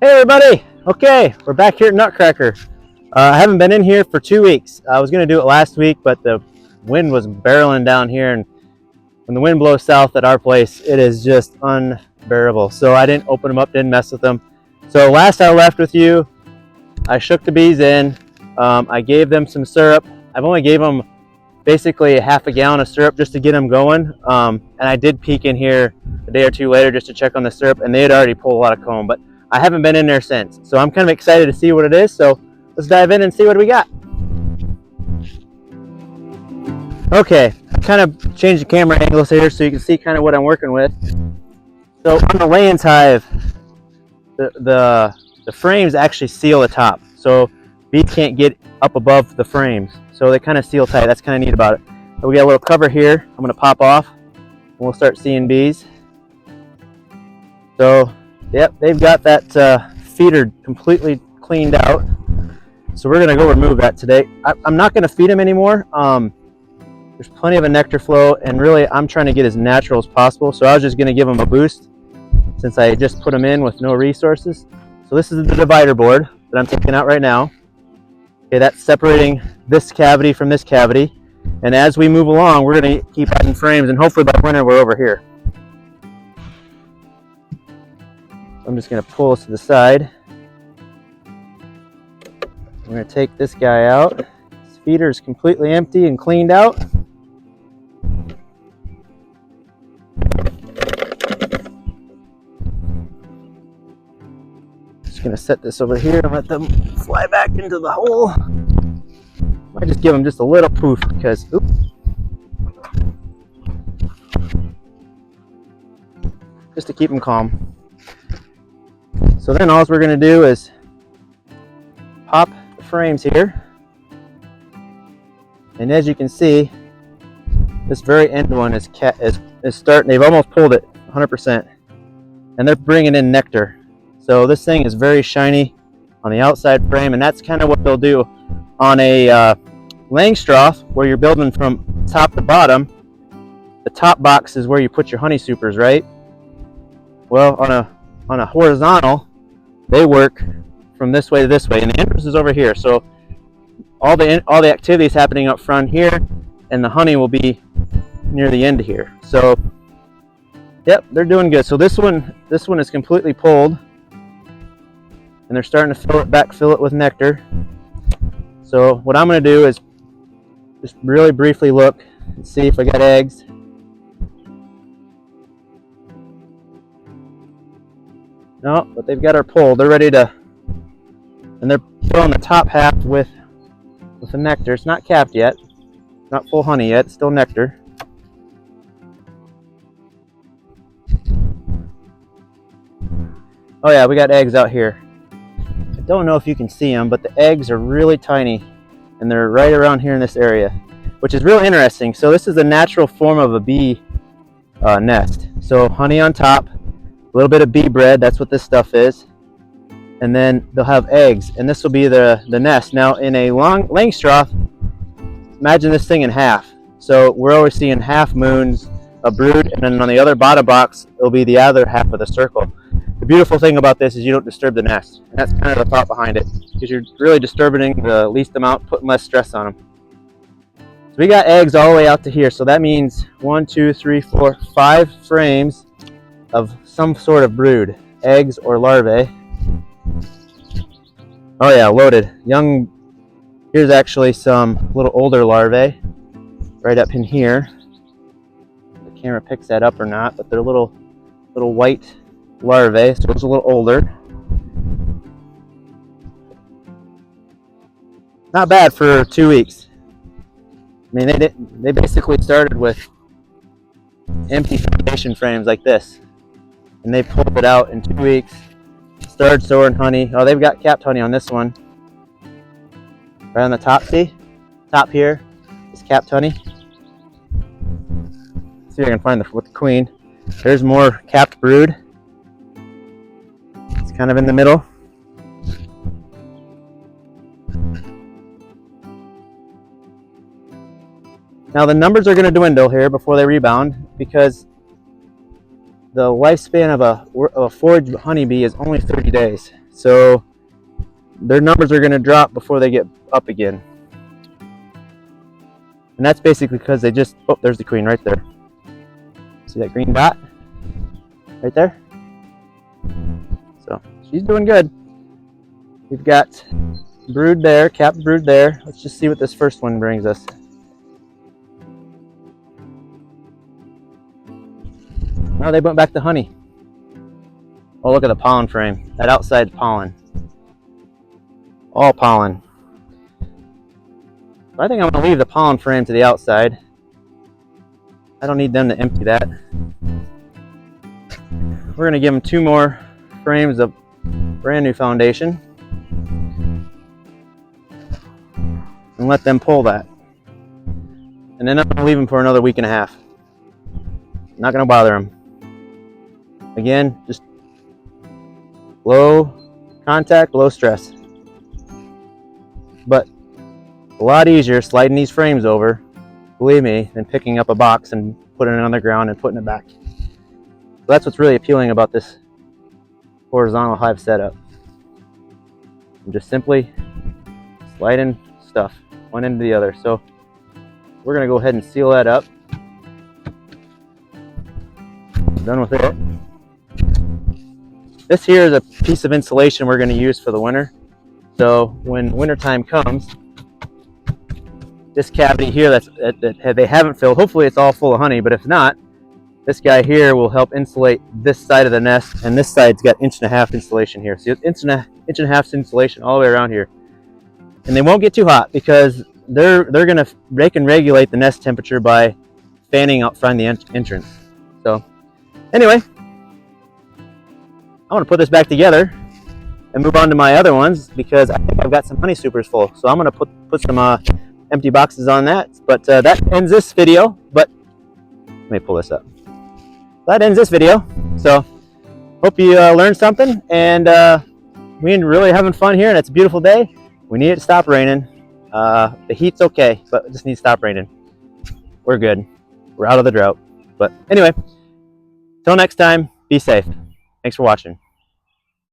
Hey everybody! Okay, we're back here at Nutcracker. I haven't been in here for 2 weeks. I was going to do it last week, but the wind was barreling down here, and when the wind blows south at our place, it is just unbearable. So I didn't open them up, didn't mess with them. So last I left with you, I shook the bees in. I gave them some syrup. I've only gave them basically a half a gallon of syrup just to get them going. And I did peek in here a day or two later just to check on the syrup, and they had already pulled a lot of comb, but I haven't been in there since. So I'm kind of excited to see what it is. So let's dive in and see what we got. Okay, kind of change the camera angles here so you can see kind of what I'm working with. So on the Layens hive, the frames actually seal the top. So bees can't get up above the frames. So they kind of seal tight. That's kind of neat about it. So we got a little cover here. I'm going to pop off and we'll start seeing bees. So yep, they've got that feeder completely cleaned out. So we're going to go remove that today. I'm not going to feed them anymore. There's plenty of a nectar flow, and really I'm trying to get as natural as possible. So I was just going to give them a boost since I just put them in with no resources. So this is the divider board that I'm taking out right now. Okay, that's separating this cavity from this cavity. And as we move along, we're going to keep adding frames, and hopefully by winter we're over here. I'm just going to pull this to the side. We're going to take this guy out. This feeder is completely empty and cleaned out. Just going to set this over here and let them fly back into the hole. Might just give them just a little poof because, oops. Just to keep them calm. So then all we're going to do is pop the frames here, and as you can see, this very end one is starting. They've almost pulled it 100%, and they're bringing in nectar. So this thing is very shiny on the outside frame, and that's kind of what they'll do on a Langstroth, where you're building from top to bottom. The top box is where you put your honey supers, right? Well, on a horizontal, they work from this way to this way, and the entrance is over here. So all the activity is happening up front here, and the honey will be near the end here. So yep, they're doing good. So this one is completely pulled, and they're starting to fill it with nectar. So what I'm going to do is just really briefly look and see if I got eggs. No, but they've got her pulled. They're ready to, and they're filling the top half with the nectar. It's not capped yet, not full honey yet. It's still nectar. Oh yeah, we got eggs out here. I don't know if you can see them, but the eggs are really tiny, and they're right around here in this area, which is real interesting. So this is a natural form of a bee nest. So honey on top, a little bit of bee bread, that's what this stuff is, and then they'll have eggs, and this will be the nest. Now in a Langstroth, imagine this thing in half. So we're always seeing half moons, a brood, and then on the other bottom box it'll be the other half of the circle. The beautiful thing about this is you don't disturb the nest, and that's kind of the thought behind it, because you're really disturbing the least amount, putting less stress on them. So we got eggs all the way out to here, so that means 1, 2, 3, 4, 5 frames of some sort of brood, eggs or larvae. Oh yeah, loaded. Young, here's actually some little older larvae right up in here. The camera picks that up or not, but they're little white larvae, so it's a little older. Not bad for 2 weeks. I mean, they basically started with empty foundation frames like this, and they pulled it out in 2 weeks. Started storing honey. Oh, they've got capped honey on this one. Right on the top, see? Top here is capped honey. Let's see if I can find with the queen. There's more capped brood. It's kind of in the middle. Now the numbers are going to dwindle here before they rebound, because the lifespan of a forage honeybee is only 30 days. So their numbers are going to drop before they get up again. And that's basically because they just, oh, there's the queen right there. See that green dot right there? So she's doing good. We've got brood there, capped brood there. Let's just see what this first one brings us. Now they went back to honey. Oh, look at the pollen frame. That outside pollen. All pollen. I think I'm going to leave the pollen frame to the outside. I don't need them to empty that. We're going to give them 2 more frames of brand new foundation and let them pull that. And then I'm going to leave them for another week and a half. Not going to bother them. Again, just low contact, low stress. But a lot easier sliding these frames over, believe me, than picking up a box and putting it on the ground and putting it back. So that's what's really appealing about this horizontal hive setup. I'm just simply sliding stuff one into the other. So we're going to go ahead and seal that up. Done with it. This here is a piece of insulation we're going to use for the winter. So when wintertime comes, this cavity here that they haven't filled, hopefully it's all full of honey, but if not, this guy here will help insulate this side of the nest, and this side's got 1.5 inch insulation here. So it's 1.5 inch insulation all the way around here. And they won't get too hot because they can regulate the nest temperature by fanning out front of the entrance. So anyway, I'm going to put this back together and move on to my other ones because I think I've got some honey supers full. So I'm going to put some empty boxes on that. But that ends this video. But let me pull this up. That ends this video. So hope you learned something. And we're really having fun here, and it's a beautiful day. We need it to stop raining. The heat's okay, but it just needs to stop raining. We're good. We're out of the drought. But anyway, till next time, be safe. Thanks for watching.